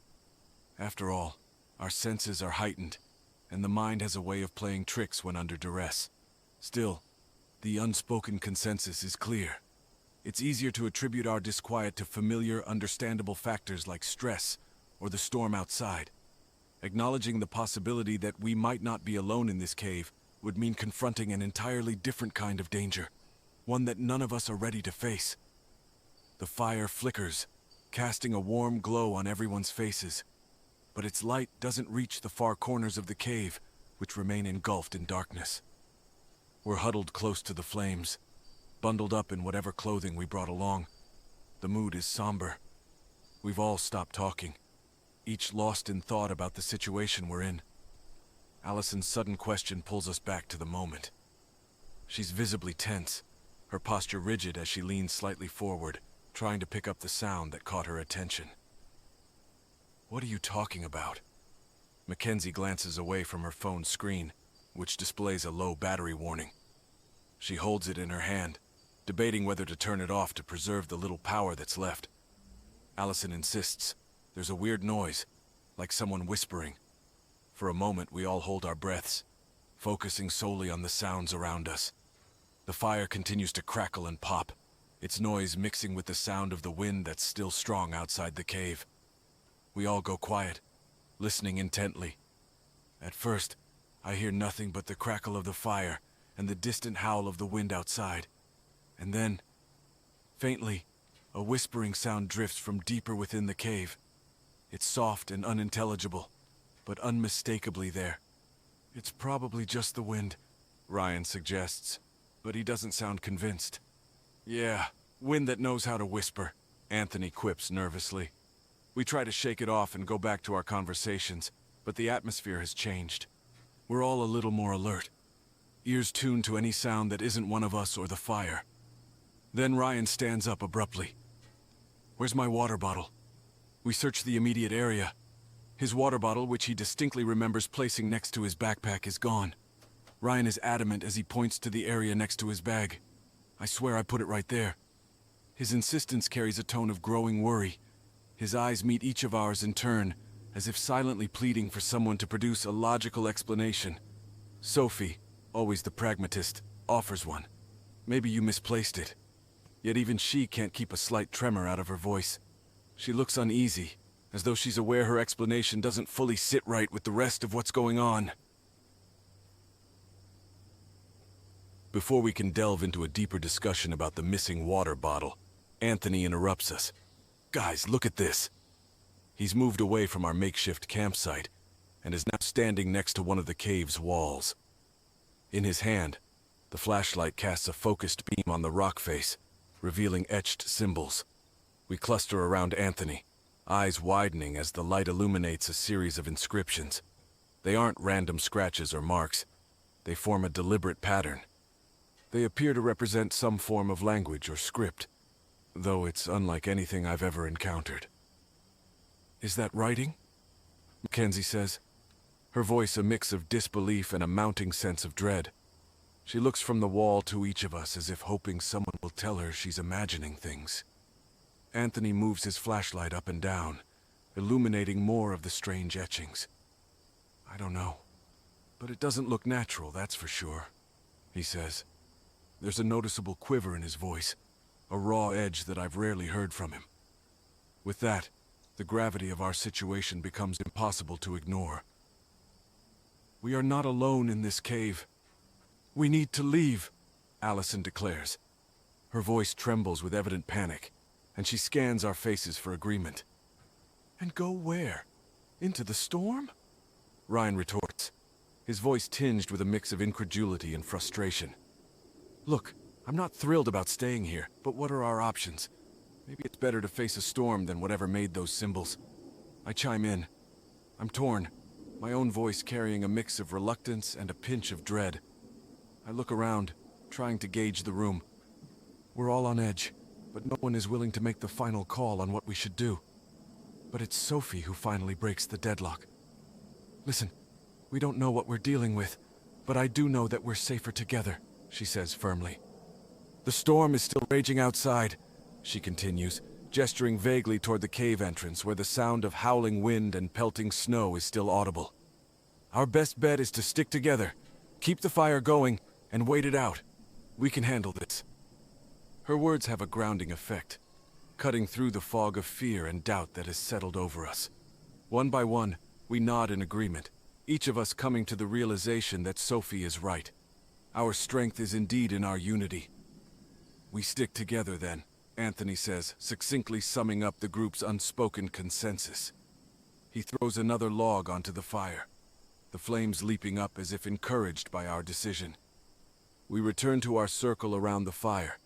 After all, our senses are heightened, and the mind has a way of playing tricks when under duress. Still, the unspoken consensus is clear. It's easier to attribute our disquiet to familiar, understandable factors like stress or the storm outside. Acknowledging the possibility that we might not be alone in this cave would mean confronting an entirely different kind of danger, one that none of us are ready to face. The fire flickers, casting a warm glow on everyone's faces, but its light doesn't reach the far corners of the cave, which remain engulfed in darkness. We're huddled close to the flames, bundled up in whatever clothing we brought along. The mood is somber. We've all stopped talking, each lost in thought about the situation we're in. Allison's sudden question pulls us back to the moment. She's visibly tense, her posture rigid as she leans slightly forward, trying to pick up the sound that caught her attention. "What are you talking about?" Mackenzie glances away from her phone's screen, which displays a low battery warning. She holds it in her hand, debating whether to turn it off to preserve the little power that's left. Allison insists. There's a weird noise, like someone whispering. For a moment, we all hold our breaths, focusing solely on the sounds around us. The fire continues to crackle and pop, its noise mixing with the sound of the wind that's still strong outside the cave. We all go quiet, listening intently. At first, I hear nothing but the crackle of the fire and the distant howl of the wind outside. And then, faintly, a whispering sound drifts from deeper within the cave. It's soft and unintelligible, but unmistakably there. "It's probably just the wind," Ryan suggests, but he doesn't sound convinced. "Yeah, wind that knows how to whisper," Anthony quips nervously. We try to shake it off and go back to our conversations, but the atmosphere has changed. We're all a little more alert, ears tuned to any sound that isn't one of us or the fire. Then Ryan stands up abruptly. "Where's my water bottle?" We search the immediate area. His water bottle, which he distinctly remembers placing next to his backpack, is gone. Ryan is adamant as he points to the area next to his bag. "I swear I put it right there." His insistence carries a tone of growing worry. His eyes meet each of ours in turn, as if silently pleading for someone to produce a logical explanation. Sophie, always the pragmatist, offers one. "Maybe you misplaced it." Yet even she can't keep a slight tremor out of her voice. She looks uneasy, as though she's aware her explanation doesn't fully sit right with the rest of what's going on. Before we can delve into a deeper discussion about the missing water bottle, Anthony interrupts us. "Guys, look at this." He's moved away from our makeshift campsite and is now standing next to one of the cave's walls. In his hand, the flashlight casts a focused beam on the rock face, revealing etched symbols. We cluster around Anthony, eyes widening as the light illuminates a series of inscriptions. They aren't random scratches or marks. They form a deliberate pattern. They appear to represent some form of language or script, though it's unlike anything I've ever encountered. "Is that writing?" Mackenzie says, her voice a mix of disbelief and a mounting sense of dread. She looks from the wall to each of us as if hoping someone will tell her she's imagining things. Anthony moves his flashlight up and down, illuminating more of the strange etchings. "I don't know, but it doesn't look natural, that's for sure," he says. There's a noticeable quiver in his voice, a raw edge that I've rarely heard from him. With that, the gravity of our situation becomes impossible to ignore. "We are not alone in this cave. We need to leave," Allison declares. Her voice trembles with evident panic, and she scans our faces for agreement. "And go where? Into the storm?" Ryan retorts, his voice tinged with a mix of incredulity and frustration. "Look, I'm not thrilled about staying here, but what are our options? Maybe it's better to face a storm than whatever made those symbols." I chime in. I'm torn, my own voice carrying a mix of reluctance and a pinch of dread. I look around, trying to gauge the room. We're all on edge, but no one is willing to make the final call on what we should do. But it's Sophie who finally breaks the deadlock. "Listen, we don't know what we're dealing with, but I do know that we're safer together," she says firmly. "The storm is still raging outside," she continues, gesturing vaguely toward the cave entrance where the sound of howling wind and pelting snow is still audible. "Our best bet is to stick together, keep the fire going, and wait it out. We can handle this." Her words have a grounding effect, cutting through the fog of fear and doubt that has settled over us. One by one, we nod in agreement, each of us coming to the realization that Sophie is right. Our strength is indeed in our unity. "We stick together then," Anthony says, succinctly summing up the group's unspoken consensus. He throws another log onto the fire, the flames leaping up as if encouraged by our decision. We return to our circle around the fire,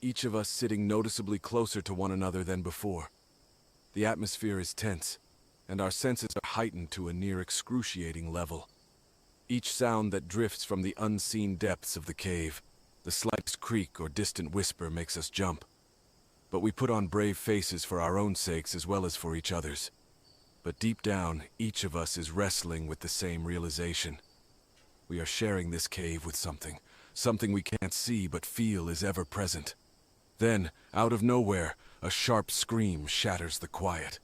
each of us sitting noticeably closer to one another than before. The atmosphere is tense, and our senses are heightened to a near excruciating level. Each sound that drifts from the unseen depths of the cave, the slightest creak or distant whisper, makes us jump. But we put on brave faces for our own sakes as well as for each other's. But deep down, each of us is wrestling with the same realization. We are sharing this cave with something we can't see but feel is ever present. Then, out of nowhere, a sharp scream shatters the quiet.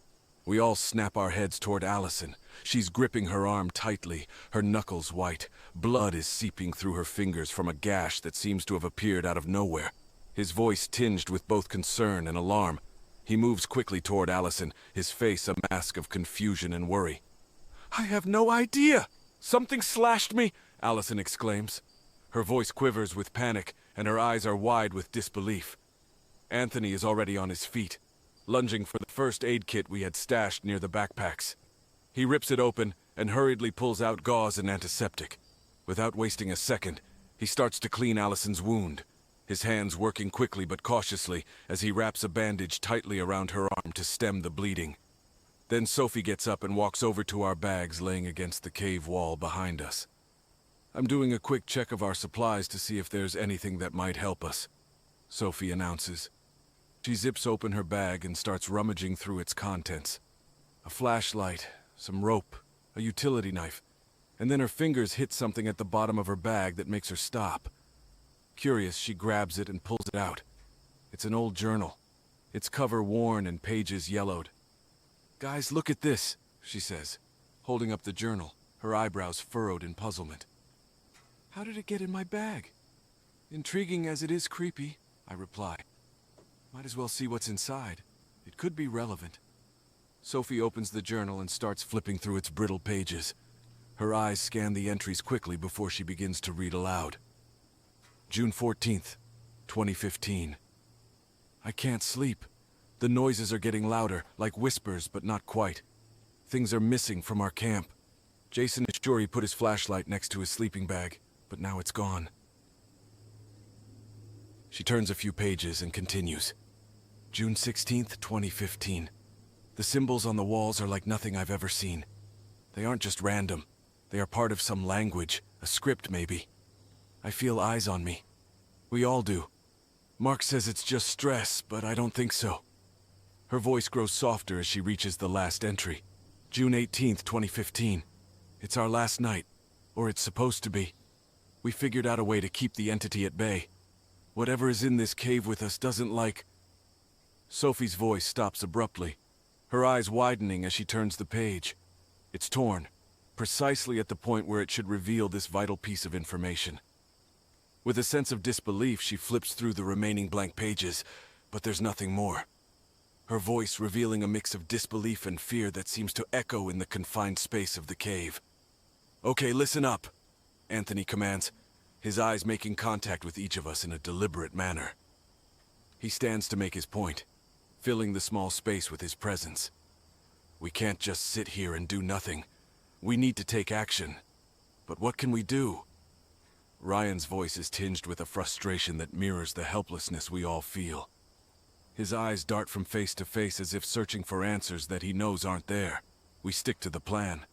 We all snap our heads toward Allison. She's gripping her arm tightly, her knuckles white. Blood is seeping through her fingers from a gash that seems to have appeared out of nowhere. His voice tinged with both concern and alarm. He moves quickly toward Allison, his face a mask of confusion and worry. "I have no idea! Something slashed me!" Allison exclaims. Her voice quivers with panic, and her eyes are wide with disbelief. Anthony is already on his feet, lunging for the first aid kit we had stashed near the backpacks. He rips it open and hurriedly pulls out gauze and antiseptic. Without wasting a second, he starts to clean Allison's wound. his hands working quickly but cautiously as he wraps a bandage tightly around her arm to stem the bleeding. Then Sophie gets up and walks over to our bags laying against the cave wall behind us. I'm doing a quick check of our supplies to see if there's anything that might help us, Sophie announces. She zips open her bag and starts rummaging through its contents. A flashlight, some rope, a utility knife, and then her fingers hit something at the bottom of her bag that makes her stop. Curious, she grabs it and pulls it out. It's an old journal, its cover worn and pages yellowed. "Guys, look at this," she says, holding up the journal, her eyebrows furrowed in puzzlement. "How did it get in my bag?" "Intriguing as it is creepy," I reply. "Might as well see what's inside. It could be relevant." Sophie opens the journal and starts flipping through its brittle pages. Her eyes scan the entries quickly before she begins to read aloud. June 14th, 2015. I can't sleep. The noises are getting louder, like whispers, but not quite. Things are missing from our camp. Jason is sure he put his flashlight next to his sleeping bag, but now it's gone. She turns a few pages and continues. June 16th, 2015. The symbols on the walls are like nothing I've ever seen. They aren't just random. They are part of some language, a script maybe. I feel eyes on me. We all do. Mark says it's just stress, but I don't think so. Her voice grows softer as she reaches the last entry. June 18th, 2015. It's our last night, or it's supposed to be. We figured out a way to keep the entity at bay. Whatever is in this cave with us doesn't like... Sophie's voice stops abruptly, her eyes widening as she turns the page. It's torn, precisely at the point where it should reveal this vital piece of information. With a sense of disbelief, she flips through the remaining blank pages, but there's nothing more. Her voice revealing a mix of disbelief and fear that seems to echo in the confined space of the cave. "Okay, listen up," Anthony commands, his eyes making contact with each of us in a deliberate manner. He stands to make his point, filling the small space with his presence. We can't just sit here and do nothing. We need to take action. But what can we do? Ryan's voice is tinged with a frustration that mirrors the helplessness we all feel. His eyes dart from face to face as if searching for answers that he knows aren't there. We stick to the plan.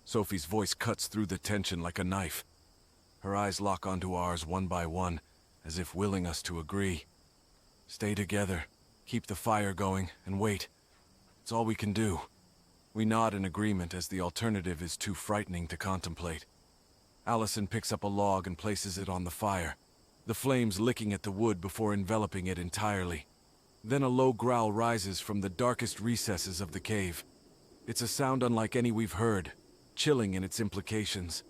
Sophie's voice cuts through the tension like a knife. Her eyes lock onto ours one by one, as if willing us to agree. Stay together, keep the fire going, and wait. It's all we can do. We nod in agreement as the alternative is too frightening to contemplate. Allison picks up a log and places it on the fire, the flames licking at the wood before enveloping it entirely. Then a low growl rises from the darkest recesses of the cave. It's a sound unlike any we've heard, chilling in its implications.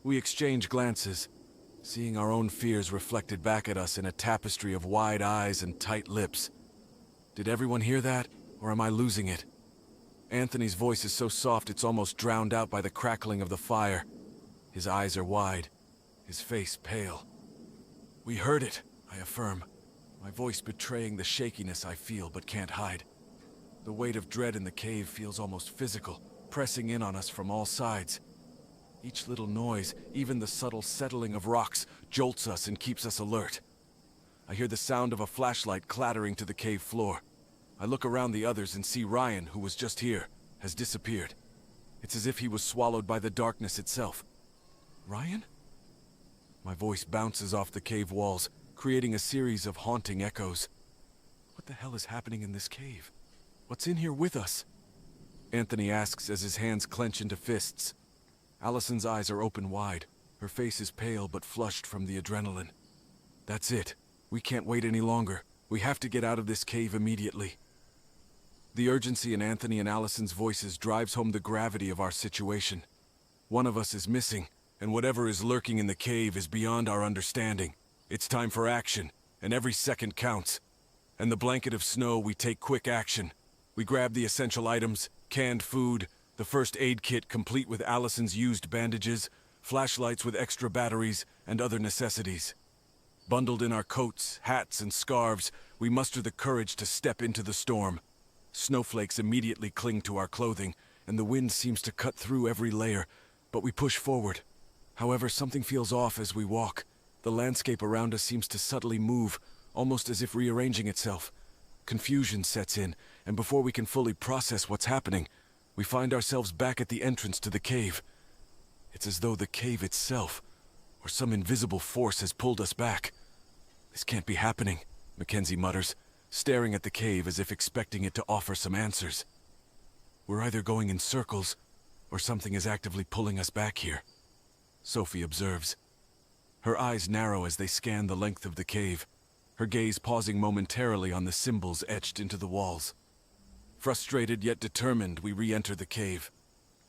We exchange glances, seeing our own fears reflected back at us in a tapestry of wide eyes and tight lips. Did everyone hear that, or am I losing it? Anthony's voice is so soft it's almost drowned out by the crackling of the fire. His eyes are wide, his face pale. We heard it, I affirm, my voice betraying the shakiness I feel but can't hide. The weight of dread in the cave feels almost physical, pressing in on us from all sides. Each little noise, even the subtle settling of rocks, jolts us and keeps us alert. I hear the sound of a flashlight clattering to the cave floor. I look around the others and see Ryan, who was just here, has disappeared. It's as if he was swallowed by the darkness itself. Ryan? My voice bounces off the cave walls, creating a series of haunting echoes. What the hell is happening in this cave? What's in here with us? Anthony asks as his hands clench into fists. Allison's eyes are open wide. Her face is pale but flushed from the adrenaline. That's it. We can't wait any longer. We have to get out of this cave immediately. The urgency in Anthony and Allison's voices drives home the gravity of our situation. One of us is missing, and whatever is lurking in the cave is beyond our understanding. It's time for action, and every second counts. In the blanket of snow, we take quick action. We grab the essential items, canned food, the first aid kit complete with Allison's used bandages, flashlights with extra batteries, and other necessities. Bundled in our coats, hats, and scarves, we muster the courage to step into the storm. Snowflakes immediately cling to our clothing, and the wind seems to cut through every layer, but we push forward. However, something feels off as we walk. The landscape around us seems to subtly move, almost as if rearranging itself. Confusion sets in, and before we can fully process what's happening, we find ourselves back at the entrance to the cave. It's as though the cave itself, or some invisible force, has pulled us back. This can't be happening, Mackenzie mutters, staring at the cave as if expecting it to offer some answers. We're either going in circles, or something is actively pulling us back here, Sophie observes. Her eyes narrow as they scan the length of the cave, her gaze pausing momentarily on the symbols etched into the walls. Frustrated yet determined, we re-enter the cave.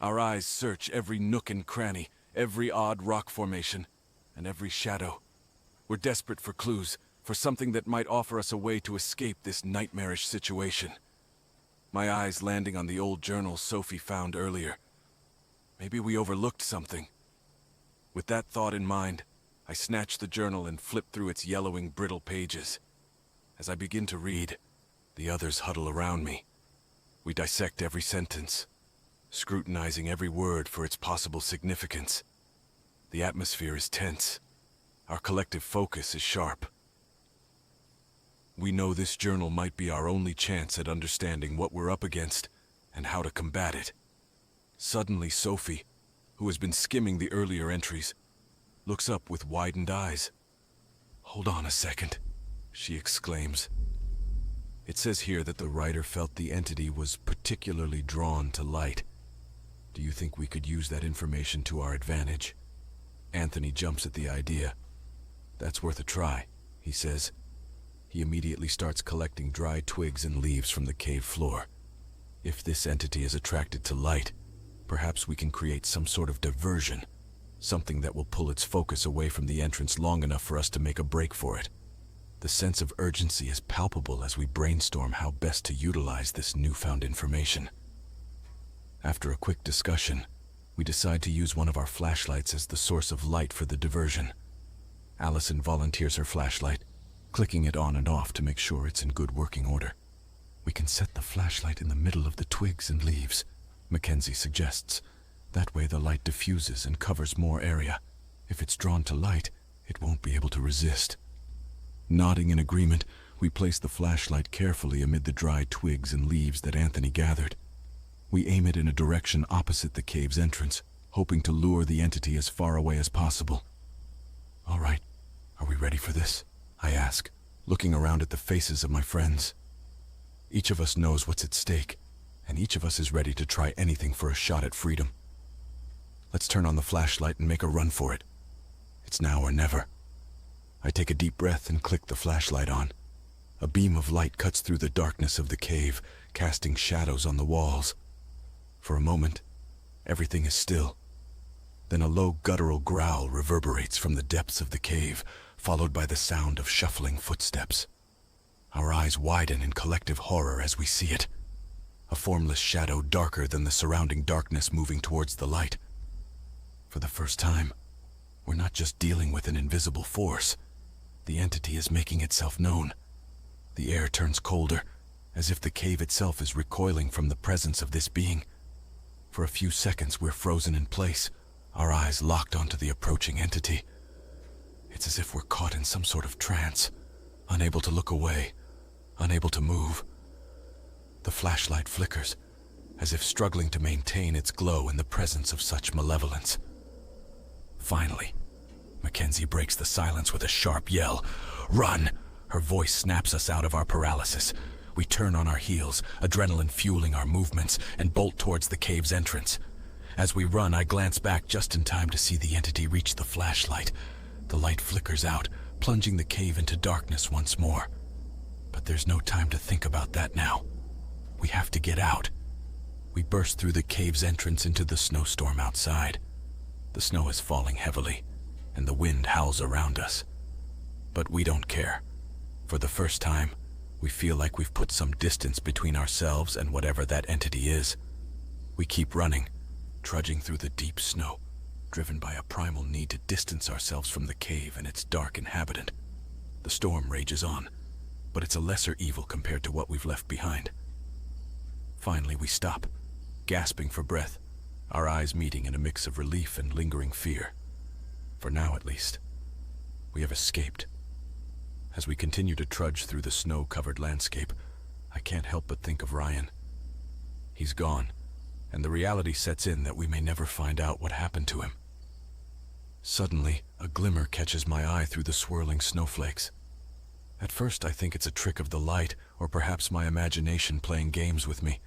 Our eyes search every nook and cranny, every odd rock formation, and every shadow. We're desperate for clues, for something that might offer us a way to escape this nightmarish situation. My eyes landing on the old journal Sophie found earlier. Maybe we overlooked something. With that thought in mind, I snatch the journal and flip through its yellowing, brittle pages. As I begin to read, the others huddle around me. We dissect every sentence, scrutinizing every word for its possible significance. The atmosphere is tense. Our collective focus is sharp. We know this journal might be our only chance at understanding what we're up against and how to combat it. Suddenly, Sophie, who has been skimming the earlier entries, looks up with widened eyes. "Hold on a second," she exclaims. It says here that the writer felt the entity was particularly drawn to light. Do you think we could use that information to our advantage? Anthony jumps at the idea. "That's worth a try," he says. He immediately starts collecting dry twigs and leaves from the cave floor. If this entity is attracted to light, perhaps we can create some sort of diversion, something that will pull its focus away from the entrance long enough for us to make a break for it. The sense of urgency is palpable as we brainstorm how best to utilize this newfound information. After a quick discussion, we decide to use one of our flashlights as the source of light for the diversion. Allison volunteers her flashlight, clicking it on and off to make sure it's in good working order. "We can set the flashlight in the middle of the twigs and leaves," Mackenzie suggests. "That way the light diffuses and covers more area. If it's drawn to light, it won't be able to resist." Nodding in agreement, we place the flashlight carefully amid the dry twigs and leaves that Anthony gathered. We aim it in a direction opposite the cave's entrance, hoping to lure the entity as far away as possible. "All right, are we ready for this?" I ask, looking around at the faces of my friends. Each of us knows what's at stake, and each of us is ready to try anything for a shot at freedom. Let's turn on the flashlight and make a run for it. It's now or never. I take a deep breath and click the flashlight on. A beam of light cuts through the darkness of the cave, casting shadows on the walls. For a moment, everything is still. Then a low guttural growl reverberates from the depths of the cave, followed by the sound of shuffling footsteps. Our eyes widen in collective horror as we see it. A formless shadow darker than the surrounding darkness moving towards the light. For the first time, we're not just dealing with an invisible force. The entity is making itself known. The air turns colder, as if the cave itself is recoiling from the presence of this being. For a few seconds, we're frozen in place, our eyes locked onto the approaching entity. It's as if we're caught in some sort of trance, unable to look away, unable to move. The flashlight flickers, as if struggling to maintain its glow in the presence of such malevolence. Finally, Mackenzie breaks the silence with a sharp yell. "Run!" Her voice snaps us out of our paralysis. We turn on our heels, adrenaline fueling our movements, and bolt towards the cave's entrance. As we run, I glance back just in time to see the entity reach the flashlight. The light flickers out, plunging the cave into darkness once more. But there's no time to think about that now. We have to get out. We burst through the cave's entrance into the snowstorm outside. The snow is falling heavily, and the wind howls around us. But we don't care. For the first time, we feel like we've put some distance between ourselves and whatever that entity is. We keep running, trudging through the deep snow, driven by a primal need to distance ourselves from the cave and its dark inhabitant. The storm rages on, but it's a lesser evil compared to what we've left behind. Finally, we stop, gasping for breath, our eyes meeting in a mix of relief and lingering fear. For now, at least. We have escaped. As we continue to trudge through the snow-covered landscape, I can't help but think of Ryan. He's gone, and the reality sets in that we may never find out what happened to him. Suddenly, a glimmer catches my eye through the swirling snowflakes. At first, I think it's a trick of the light, or perhaps my imagination playing games with me.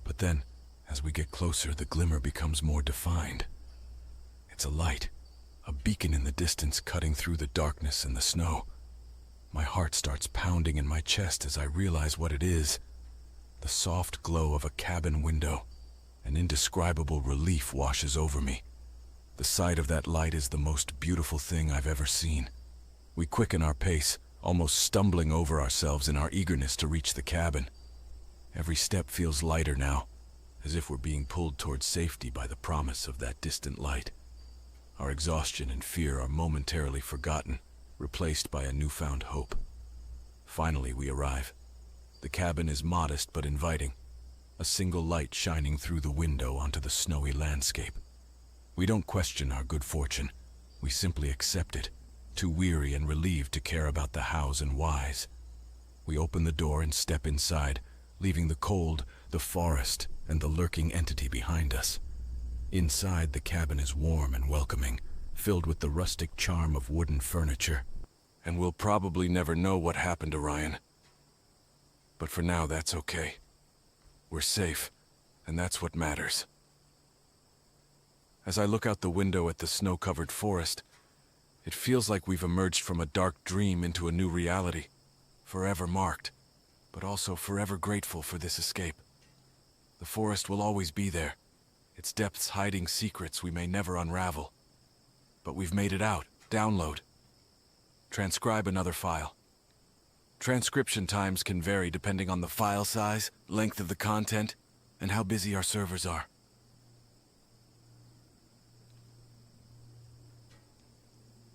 But then, as we get closer, the glimmer becomes more defined. It's a light, a beacon in the distance cutting through the darkness and the snow. My heart starts pounding in my chest as I realize what it is. The soft glow of a cabin window. An indescribable relief washes over me. The sight of that light is the most beautiful thing I've ever seen. We quicken our pace, almost stumbling over ourselves in our eagerness to reach the cabin. Every step feels lighter now, as if we're being pulled towards safety by the promise of that distant light. Our exhaustion and fear are momentarily forgotten, replaced by a newfound hope. Finally, we arrive. The cabin is modest but inviting, a single light shining through the window onto the snowy landscape. We don't question our good fortune. We simply accept it, too weary and relieved to care about the hows and whys. We open the door and step inside, leaving the cold, the forest, and the lurking entity behind us. Inside, the cabin is warm and welcoming, filled with the rustic charm of wooden furniture. And we'll probably never know what happened to Ryan. But for now, that's okay. We're safe, and that's what matters. As I look out the window at the snow-covered forest, it feels like we've emerged from a dark dream into a new reality, forever marked, but also forever grateful for this escape. The forest will always be there, its depths hiding secrets we may never unravel. But we've made it out. Download. Transcribe another file. Transcription times can vary depending on the file size, length of the content, and how busy our servers are.